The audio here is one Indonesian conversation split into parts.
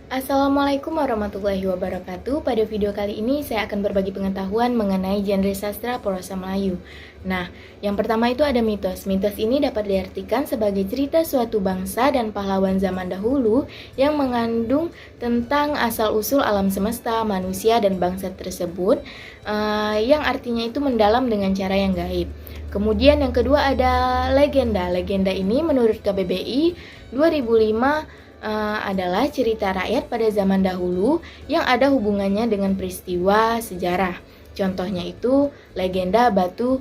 Assalamualaikum warahmatullahi wabarakatuh. Pada video kali ini saya akan berbagi pengetahuan mengenai genre sastra prosa Melayu. Nah, yang pertama itu ada mitos. Mitos ini dapat diartikan sebagai cerita suatu bangsa dan pahlawan zaman dahulu yang mengandung tentang asal-usul alam semesta, manusia, dan bangsa tersebut, yang artinya itu mendalam dengan cara yang gaib. Kemudian yang kedua ada legenda. Legenda ini menurut KBBI 2005 adalah cerita rakyat pada zaman dahulu yang ada hubungannya dengan peristiwa sejarah. Contohnya itu legenda Batu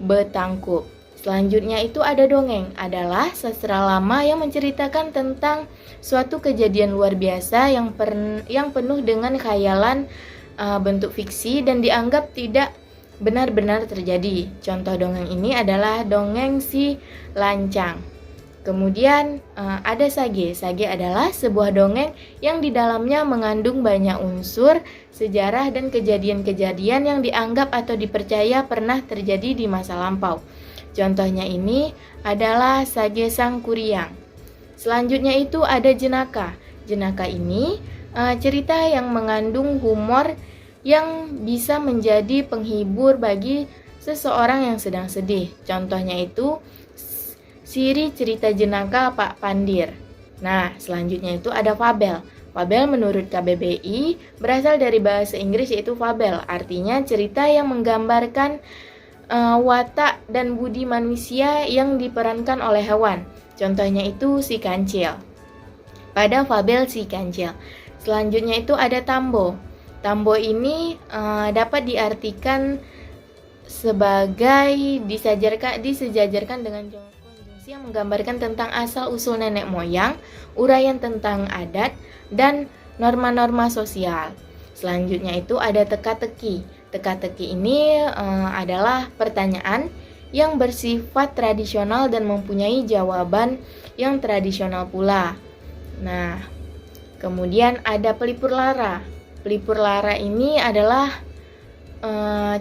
Betangkup. Selanjutnya itu ada dongeng, adalah sastra lama yang menceritakan tentang suatu kejadian luar biasa yang penuh dengan khayalan, bentuk fiksi dan dianggap tidak benar-benar terjadi. Contoh dongeng ini adalah dongeng Si Lancang. Kemudian ada sage. Sage adalah sebuah dongeng yang di dalamnya mengandung banyak unsur sejarah dan kejadian-kejadian yang dianggap atau dipercaya pernah terjadi di masa lampau. Contohnya ini adalah Sage Sang Kuryang. Selanjutnya itu ada jenaka. Jenaka ini cerita yang mengandung humor yang bisa menjadi penghibur bagi seseorang yang sedang sedih. Contohnya itu Siri Cerita Jenaka Pak Pandir. Nah, selanjutnya itu ada fabel. Fabel menurut KBBI berasal dari bahasa Inggris yaitu fabel, artinya cerita yang menggambarkan watak dan budi manusia yang diperankan oleh hewan. Contohnya itu Si Kancil. Pada fabel Si Kancil. Selanjutnya itu ada tambo. Tambo ini dapat diartikan sebagai disejajarkan dengan yang menggambarkan tentang asal-usul nenek moyang, uraian tentang adat, dan norma-norma sosial. Selanjutnya itu ada teka-teki. Teka-teki ini adalah pertanyaan yang bersifat tradisional dan mempunyai jawaban yang tradisional pula. Nah, kemudian ada pelipur lara. Pelipur lara ini adalah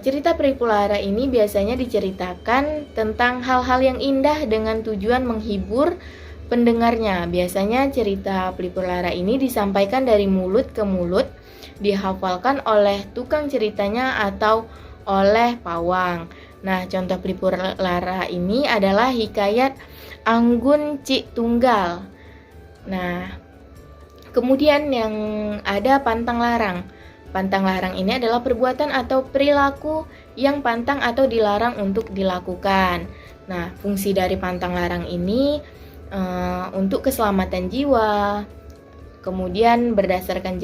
cerita pelipur lara ini biasanya diceritakan tentang hal-hal yang indah dengan tujuan menghibur pendengarnya. Biasanya cerita pelipur lara ini disampaikan dari mulut ke mulut, dihafalkan oleh tukang ceritanya atau oleh pawang. Nah, contoh pelipur lara ini adalah hikayat Anggun Cik Tunggal. Nah, kemudian yang ada pantang larang. Pantang larang ini adalah perbuatan atau perilaku yang pantang atau dilarang untuk dilakukan. Nah, fungsi dari pantang larang ini untuk keselamatan jiwa, kemudian berdasarkan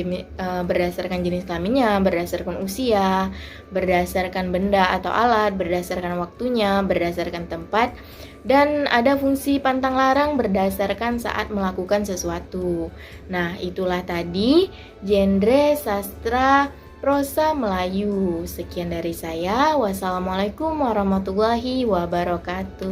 jenis kelaminnya, berdasarkan usia, berdasarkan benda atau alat, berdasarkan waktunya, berdasarkan tempat, dan ada fungsi pantang larang berdasarkan saat melakukan sesuatu. Nah, itulah tadi genre sastra prosa Melayu. Sekian dari saya. Wassalamualaikum warahmatullahi wabarakatuh.